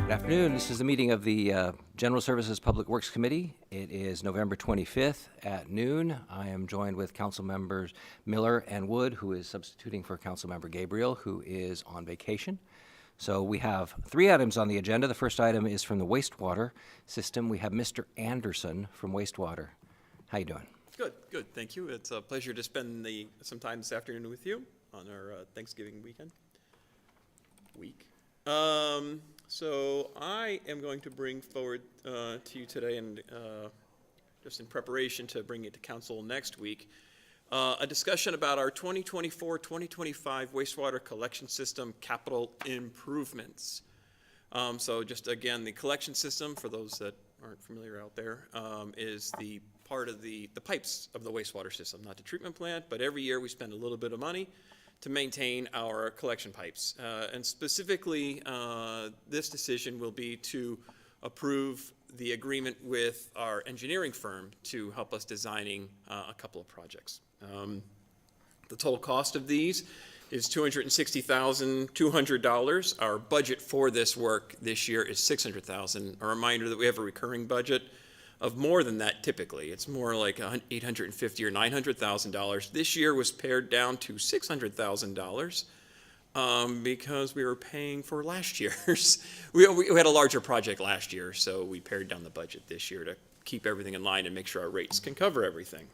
Good afternoon. This is the meeting of the General Services Public Works Committee. It is November 25th at noon. I am joined with Council Members Miller and Wood, who is substituting for Council Member Gabriel, who is on vacation. So we have three items on the agenda. The first item is from the wastewater system. We have Mr. Anderson from wastewater. How you doing? Good, good. Thank you. It's a pleasure to spend some time this afternoon with you on our Thanksgiving week. So I am going to bring forward to you today, and just in preparation to bring it to council next week, a discussion about our 2024-2025 wastewater collection system capital improvements. So just again, the collection system, for those that aren't familiar out there, is the part of the pipes of the wastewater system, not the treatment plant, but every year we spend a little bit of money to maintain our collection pipes. And specifically, this decision will be to approve the agreement with our engineering firm to help us designing a couple of projects. The total cost of these is $260,200. Our budget for this work this year is $600,000. A reminder that we have a recurring budget of more than that typically. It's more like $850,000 or $900,000. This year was pared down to $600,000 because we were paying for last year's. we had a larger project last year, so we pared down the budget this year to keep everything in line and make sure our rates can cover everything.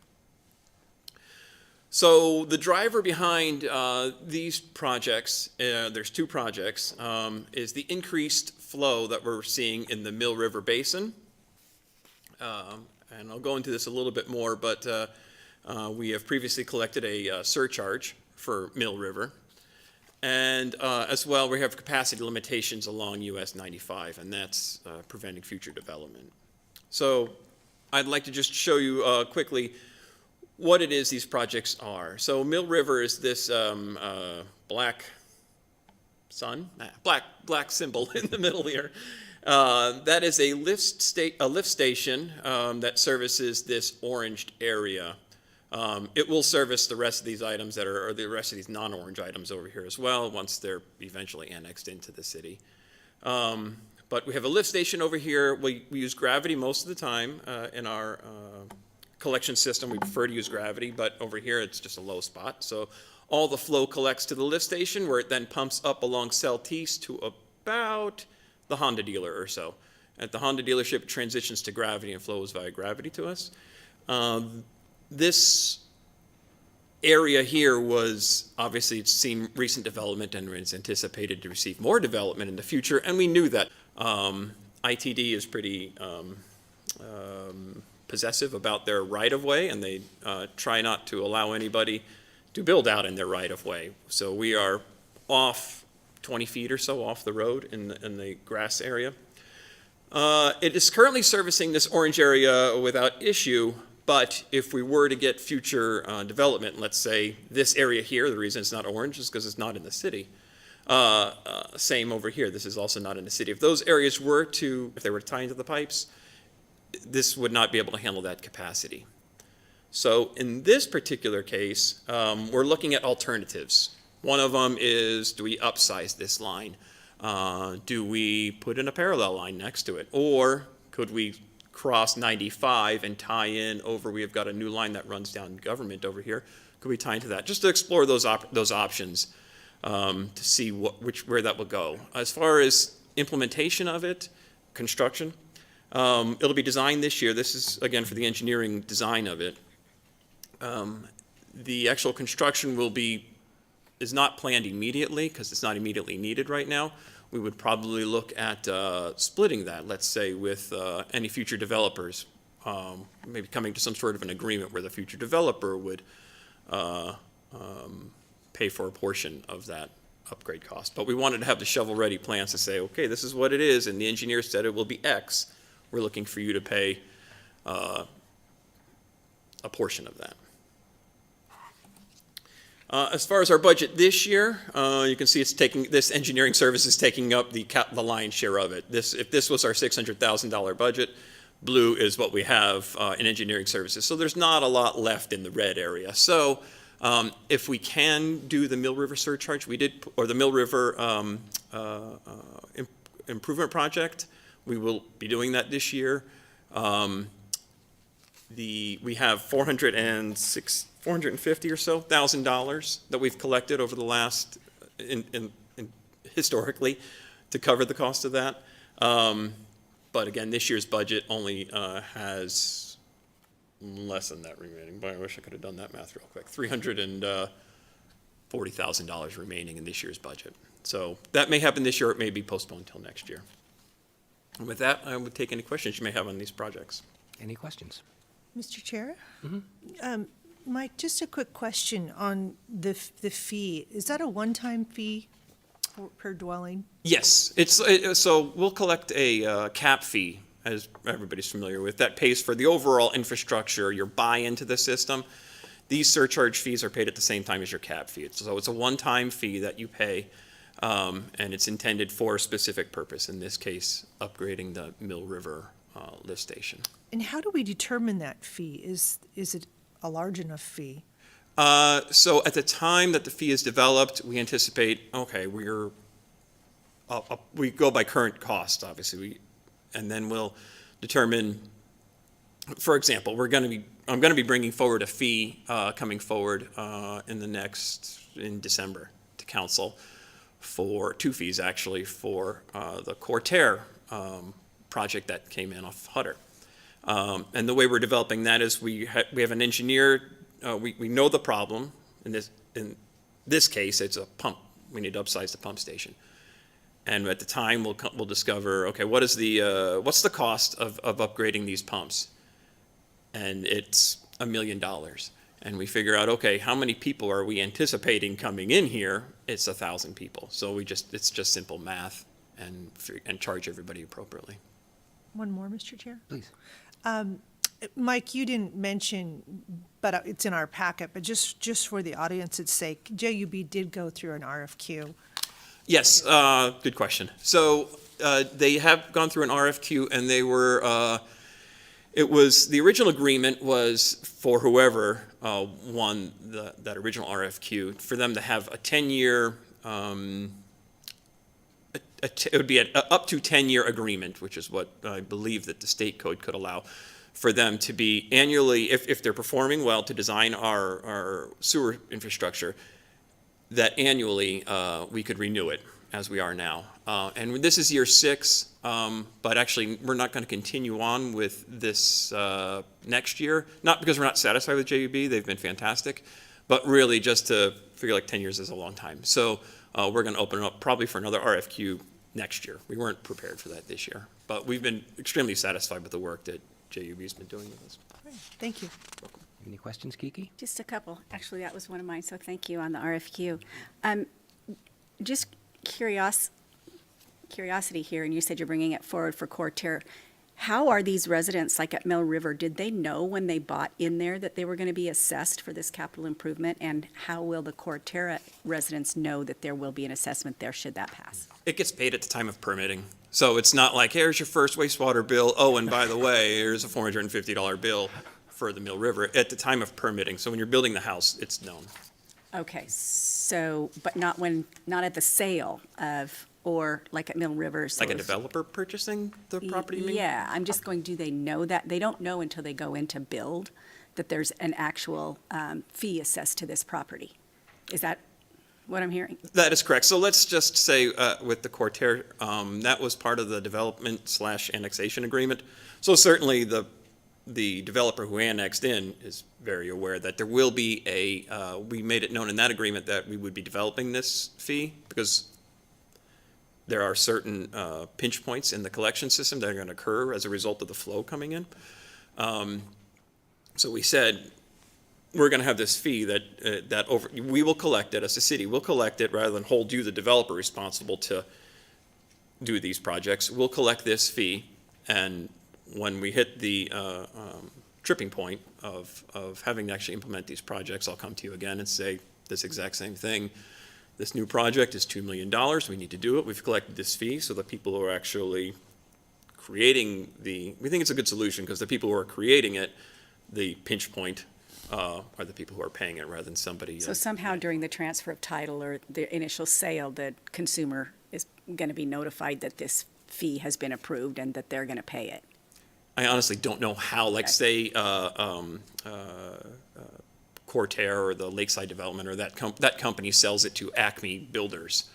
So the driver behind these projects, there's two projects, is the increased flow that we're seeing in the Mill River Basin. And I'll go into this a little bit more, but we have previously collected a surcharge for Mill River. And as well, we have capacity limitations along US 95, and that's preventing future development. So I'd like to just show you quickly what it is these projects are. So Mill River is this black symbol in the middle here. That is a lift station that services this oranged area. It will service the rest of these items or the rest of these non-orange items over here as well once they're eventually annexed into the city. But we have a lift station over here. We use gravity most of the time in our collection system. We prefer to use gravity, but over here it's just a low spot. So all the flow collects to the lift station where it then pumps up along Celtice to about the Honda dealer or so. At the Honda dealership, it transitions to gravity and flows via gravity to us. This area here was obviously it's seen recent development and it's anticipated to receive more development in the future, and we knew that. ITD is pretty possessive about their right-of-way, and they try not to allow anybody to build out in their right-of-way. So we are off 20 feet or so off the road in the grass area. It is currently servicing this orange area without issue, but if we were to get future development, let's say this area here, the reason it's not orange is because it's not in the city. Same over here, this is also not in the city. If those areas were to, if they were to tie into the pipes, this would not be able to handle that capacity. So in this particular case, we're looking at alternatives. One of them is, do we upsize this line? Do we put in a parallel line next to it? Or could we cross 95 and tie in over, we have got a new line that runs down Government over here. Could we tie into that? Just to explore those options to see where that will go. As far as implementation of it, construction, it'll be designed this year. This is, again, for the engineering design of it. The actual construction is not planned immediately because it's not immediately needed right now. We would probably look at splitting that, let's say, with any future developers, maybe coming to some sort of an agreement where the future developer would pay for a portion of that upgrade cost. But we wanted to have the shovel-ready plans to say, okay, this is what it is, and the engineer said it will be X. We're looking for you to pay a portion of that. As far as our budget this year, you can see this engineering service is taking up the lion's share of it. If this was our $600,000 budget, blue is what we have in engineering services. So there's not a lot left in the red area. So if we can do the Mill River surcharge, we did, or the Mill River improvement project. We will be doing that this year. We have $450 or so thousand that we've collected over the last, historically, to cover the cost of that. But again, this year's budget only has less than that remaining. Boy, I wish I could have done that math real quick. $340,000 remaining in this year's budget. So that may happen this year, or it may be postponed until next year. And with that, I would take any questions you may have on these projects. Any questions? Mr. Chair? Mike, just a quick question on the fee. Is that a one-time fee per dwelling? Yes, so we'll collect a cap fee, as everybody's familiar with, that pays for the overall infrastructure, your buy-in to the system. These surcharge fees are paid at the same time as your cap fee. So it's a one-time fee that you pay, and it's intended for a specific purpose, in this case, upgrading the Mill River lift station. And how do we determine that fee? Is it a large enough fee? So at the time that the fee is developed, we anticipate, okay, we go by current cost, obviously, and then we'll determine, for example, I'm going to be bringing forward a fee coming forward in December to council for 2 fees, actually, for the Coeur project that came in off Hutter. And the way we're developing that is we have an engineer. We know the problem. In this case, it's a pump. We need to upsize the pump station. And at the time, we'll discover, okay, what's the cost of upgrading these pumps? And it's $1 million. And we figure out, okay, how many people are we anticipating coming in here? It's 1,000 people. So it's just simple math and charge everybody appropriately. One more, Mr. Chair? Please. Mike, you didn't mention, but it's in our packet, but just for the audience's sake, JUB did go through an RFQ. Yes, good question. So they have gone through an RFQ, and they were, the original agreement was for whoever won that original RFQ, for them to have a 10-year, it would be an up to 10-year agreement, which is what I believe that the state code could allow, for them to be annually, if they're performing well, to design our sewer infrastructure, that annually we could renew it, as we are now. And this is year 6, but actually we're not going to continue on with this next year, not because we're not satisfied with JUB, they've been fantastic, but really just to figure like 10 years is a long time. So we're going to open it up probably for another RFQ next year. We weren't prepared for that this year, but we've been extremely satisfied with the work that JUB's been doing with us. Great. Thank you. Any questions, Kiki? Just a couple. Actually, that was one of mine, so thank you on the RFQ. Just curiosity here, and you said you're bringing it forward for Coeur. How are these residents, like at Mill River, did they know when they bought in there that they were going to be assessed for this capital improvement? And how will the Coeur residents know that there will be an assessment there should that pass? It gets paid at the time of permitting. So it's not like, here's your first wastewater bill. Oh, and by the way, here's a $450 bill for the Mill River at the time of permitting. So when you're building the house, it's known. Okay, so, but not at the sale of, or like at Mill River. So Like a developer purchasing the property, you mean? Yeah, I'm just going, do they know that? They don't know until they go in to build that there's an actual fee assessed to this property. Is that what I'm hearing? That is correct. So let's just say with the Coeur, that was part of the development/annexation agreement. So certainly the developer who annexed in is very aware that there will be we made it known in that agreement that we would be developing this fee because there are certain pinch points in the collection system that are going to occur as a result of the flow coming in. So we said, we're going to have this fee we will collect it as a city. We'll collect it rather than hold you, the developer, responsible to do these projects. We'll collect this fee, and when we hit the tripping point of having to actually implement these projects, I'll come to you again and say this exact same thing. This new project is $2 million. We need to do it. We've collected this fee, so the people who are actually creating we think it's a good solution because the people who are creating it, the pinch point, are the people who are paying it rather than somebody. So somehow during the transfer of title or the initial sale, the consumer is going to be notified that this fee has been approved and that they're going to pay it. I honestly don't know how, like, say, Coeur or the Lakeside Development or that company sells it to Acme Builders.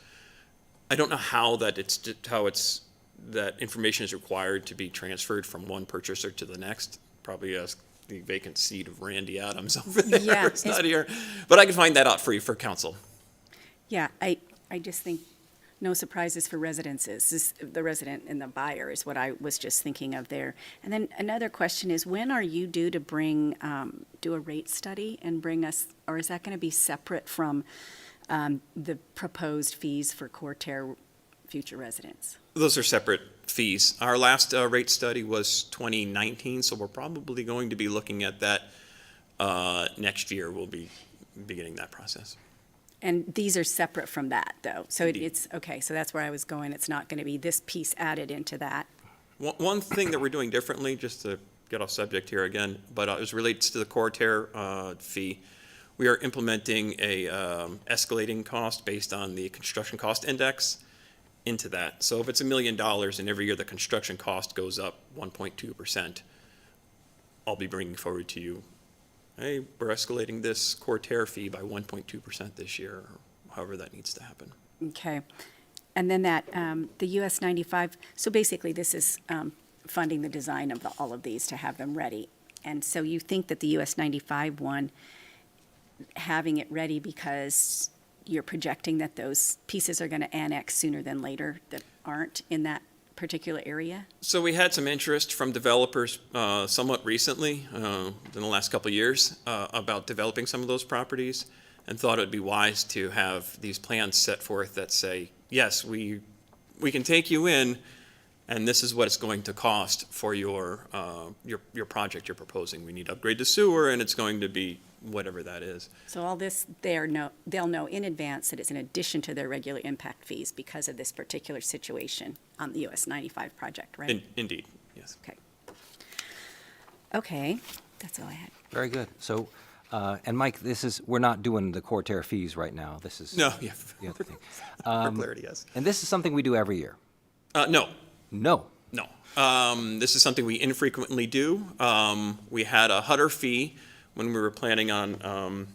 I don't know how that information is required to be transferred from one purchaser to the next. Probably ask the vacant seat of Randy Adams over there. Yeah, It's not here, but I can find that out for you for council. Yeah, I just think no surprises for residences. The resident and the buyer is what I was just thinking of there. And then another question is, when are you due to do a rate study and bring us, or is that going to be separate from the proposed fees for Coeur future residents? Those are separate fees. Our last rate study was 2019, so we're probably going to be looking at that next year. We'll be beginning that process. And these are separate from that, though. So Indeed. it's, okay, so that's where I was going. It's not going to be this piece added into that. One thing that we're doing differently, just to get off subject here again, but as relates to the Coeur fee, we are implementing a escalating cost based on the construction cost index into that. So if it's $1 million and every year the construction cost goes up 1.2%, I'll be bringing forward to you, hey, we're escalating this Coeur fee by 1.2% this year, or however that needs to happen. Okay. And then that, the US 95, so basically this is funding the design of all of these to have them ready. And so you think that the US 95 one, having it ready because you're projecting that those pieces are going to annex sooner than later that aren't in that particular area? So we had some interest from developers somewhat recently, in the last couple of years, about developing some of those properties, and thought it would be wise to have these plans set forth that say, yes, we can take you in, and this is what it's going to cost for your project you're proposing. We need to upgrade the sewer, and it's going to be whatever that is. So all this, they'll know in advance that it's in addition to their regular impact fees because of this particular situation on the US 95 project, right? Indeed, yes. Okay. Okay, that's all I had. Very good. So, and Mike, we're not doing the Coeur fees right now. This is No, yeah, the other thing. for clarity, yes. And this is something we do every year. No, No. no. This is something we infrequently do. We had a Hutter fee when we were planning on,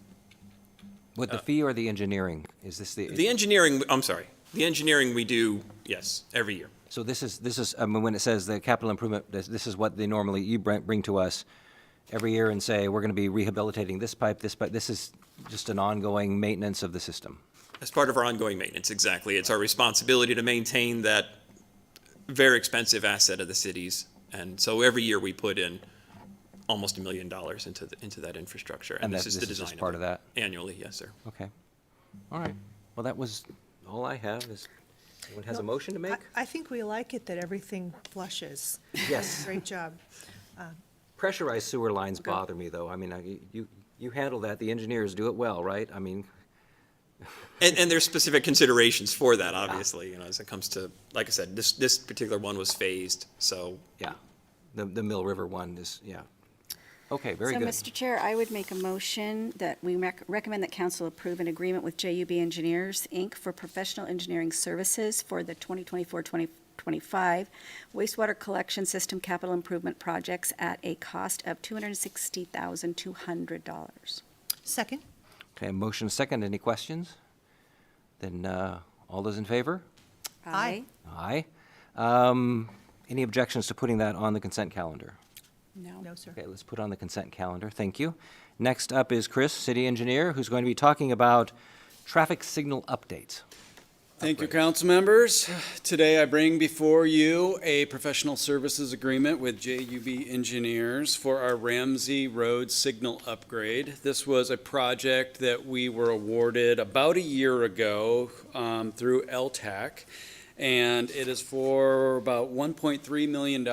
With the fee or the engineering? Is this the engineering, I'm sorry, the engineering we do, yes, every year. So this is, I mean, when it says the capital improvement, this is what you bring to us every year and say, we're going to be rehabilitating this pipe, this is just an ongoing maintenance of the system. As part of our ongoing maintenance, exactly. It's our responsibility to maintain that very expensive asset of the cities. And so every year we put in almost $1 million into that infrastructure. And this is the just design part of of that? Annually, yes, sir. Okay. All right. Well, that was all I have. Anyone has a motion to make? I think we like it that everything flushes. Yes. Great job. Pressurized sewer lines bother me, though. I mean, you handle that. The engineers do it well, right? I mean, And there's specific considerations for that, obviously, as it comes to, like I said, this particular one was phased, so. yeah. The Mill River one is, yeah. Okay, very good. So, Mr. Chair, I would make a motion that we recommend that council approve an agreement with JUB Engineers, Inc. for professional engineering services for the 2024-2025 wastewater collection system capital improvement projects at a cost of $260,200. Second? Okay, motion second. Any questions? Then, all those in favor? Aye. Aye. Any objections to putting that on the consent calendar? No, sir. Okay, let's put on the consent calendar. Thank you. Next up is Chris, city engineer, who's going to be talking about traffic signal updates. Thank you, council members. Today I bring before you a professional services agreement with JUB Engineers for our Ramsey Road signal upgrade. This was a project that we were awarded about a year ago through LTAC. And it is for about $1.3 million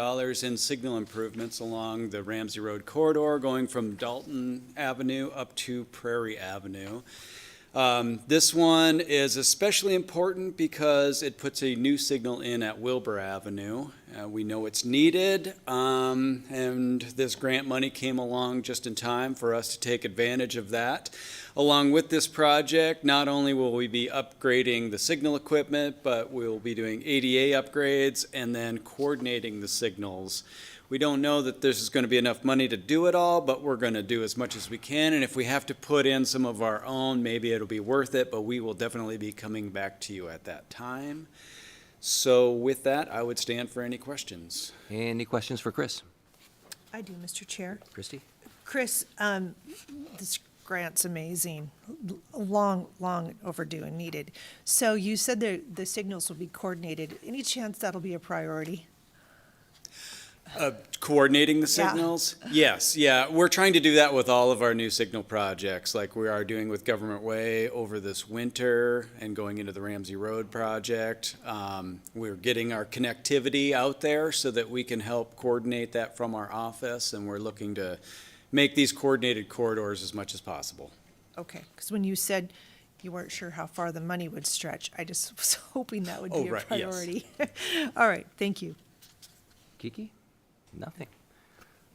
in signal improvements along the Ramsey Road corridor, going from Dalton Avenue up to Prairie Avenue. This one is especially important because it puts a new signal in at Wilbur Avenue. We know it's needed, and this grant money came along just in time for us to take advantage of that. Along with this project, not only will we be upgrading the signal equipment, but we'll be doing ADA upgrades and then coordinating the signals. We don't know that this is going to be enough money to do it all, but we're going to do as much as we can. And if we have to put in some of our own, maybe it'll be worth it, but we will definitely be coming back to you at that time. So with that, I would stand for any questions. Any questions for Chris? I do, Mr. Chair. Christie? Chris, this grant's amazing, long overdue and needed. So you said the signals will be coordinated. Any chance that'll be a priority? Coordinating the Yeah. signals? Yes, yeah. We're trying to do that with all of our new signal projects, like we are doing with Government Way over this winter and going into the Ramsey Road project. We're getting our connectivity out there so that we can help coordinate that from our office, and we're looking to make these coordinated corridors as much as possible. Okay, because when you said you weren't sure how far the money would stretch, I just was hoping that would be a right, yes. priority. All right, thank you. Kiki? Nothing.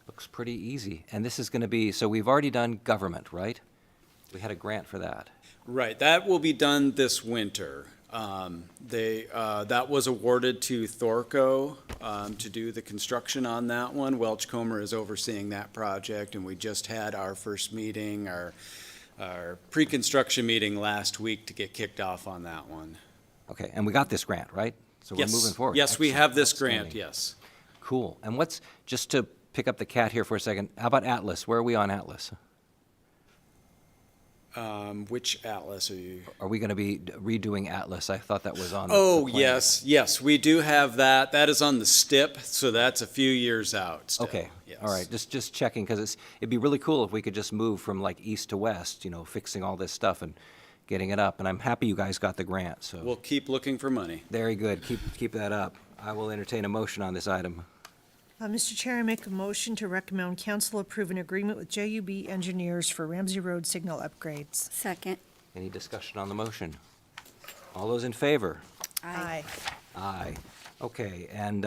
Looks pretty easy. And this is going to be, so we've already done government, right? We had a grant for that. Right, that will be done this winter. That was awarded to Thorco to do the construction on that one. Welch Comer is overseeing that project, and we just had our first meeting, our pre-construction meeting last week to get kicked off on that one. Okay, and we got this grant, right? So we're Yes. moving forward. Yes, we Excellent. have this grant, Outstanding. yes. Cool. And what's, just to pick up the cat here for a second, how about Atlas? Where are we on Atlas? Which atlas are you? Are we going to be redoing Atlas? I thought that was on the Oh, plan. yes, we do have that. That is on the STIP, so that's a few years out still. Okay, Yes. all right, just checking, because it'd be really cool if we could just move from like east to west, you know, fixing all this stuff and getting it up. And I'm happy you guys got the grant, so. We'll keep looking for money. Very good. Keep that up. I will entertain a motion on this item. Mr. Chair, I make a motion to recommend council approve an agreement with JUB Engineers for Ramsey Road signal upgrades. Second. Any discussion on the motion? All those in favor? Aye. Aye. Okay, and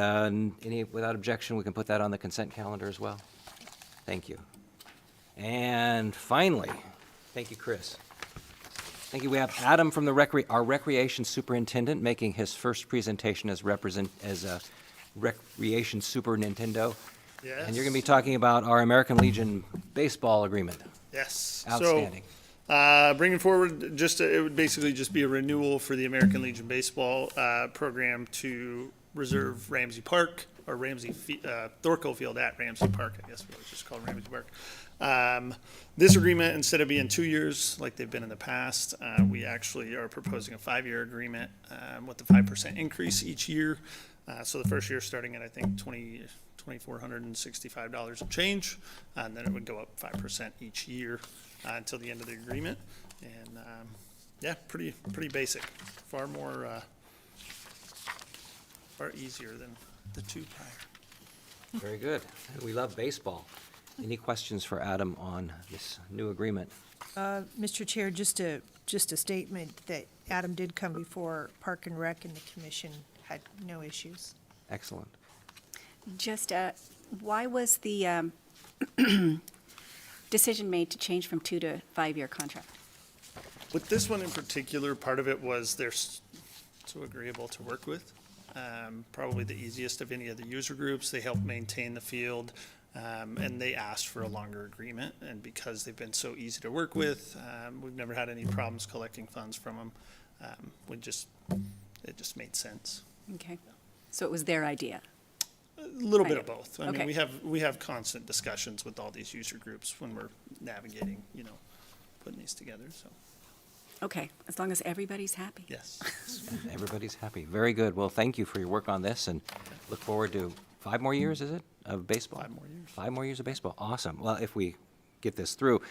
without objection, we can put that on the consent calendar as well? Thank you. And finally, thank you, Chris. Thank you. We have Adam from our recreation superintendent making his first presentation as a recreation super Nintendo. Yes. And you're going to be talking about our American Legion baseball agreement. Yes. Outstanding. So, bringing forward, it would basically just be a renewal for the American Legion baseball program to reserve Ramsey Park, or Thorco Field at Ramsey Park, I guess we'll just call it Ramsey Park. This agreement, instead of being 2 years like they've been in the past, we actually are proposing a 5-year agreement with a 5% increase each year. So the first year starting at, I think, $2,465 and change, and then it would go up 5% each year until the end of the agreement. And yeah, pretty basic, far easier than the two prior. Very good. We love baseball. Any questions for Adam on this new agreement? Mr. Chair, just a statement that Adam did come before Park and Rec, and the commission had no issues. Excellent. Just, why was the decision made to change from 2 to 5-year contract? With this one in particular, part of it was they're so agreeable to work with. Probably the easiest of any of the user groups. They help maintain the field, and they asked for a longer agreement. And because they've been so easy to work with, we've never had any problems collecting funds from them. It just made sense. Okay. So it was their idea? A little bit Kind of of. both. I Okay. mean, we have constant discussions with all these user groups when we're navigating, putting these together, so, Okay, as long as everybody's happy. yes. Everybody's happy. Very good. Well, thank you for your work on this, and look forward to 5 more years, is it, of baseball? 5 more years. 5 more years of baseball. Awesome. Well, if we get this through.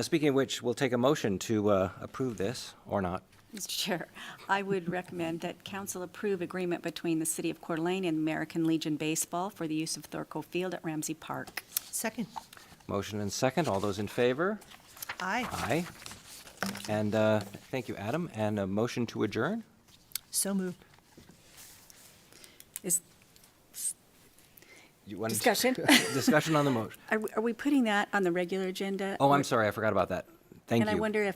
Speaking of which, we'll take a motion to approve this, or not. Mr. Chair, I would recommend that council approve agreement between the City of Coeur d'Alene and American Legion Baseball for the use of Thorco Field at Ramsey Park. Second. Motion and second. All those in favor? Aye. Aye. And thank you, Adam. And a motion to adjourn? So moved. Is You want discussion? Discussion on the motion. Are we putting that on the regular agenda? Oh, Or- I'm sorry, I forgot about that. Thank you. And I wonder if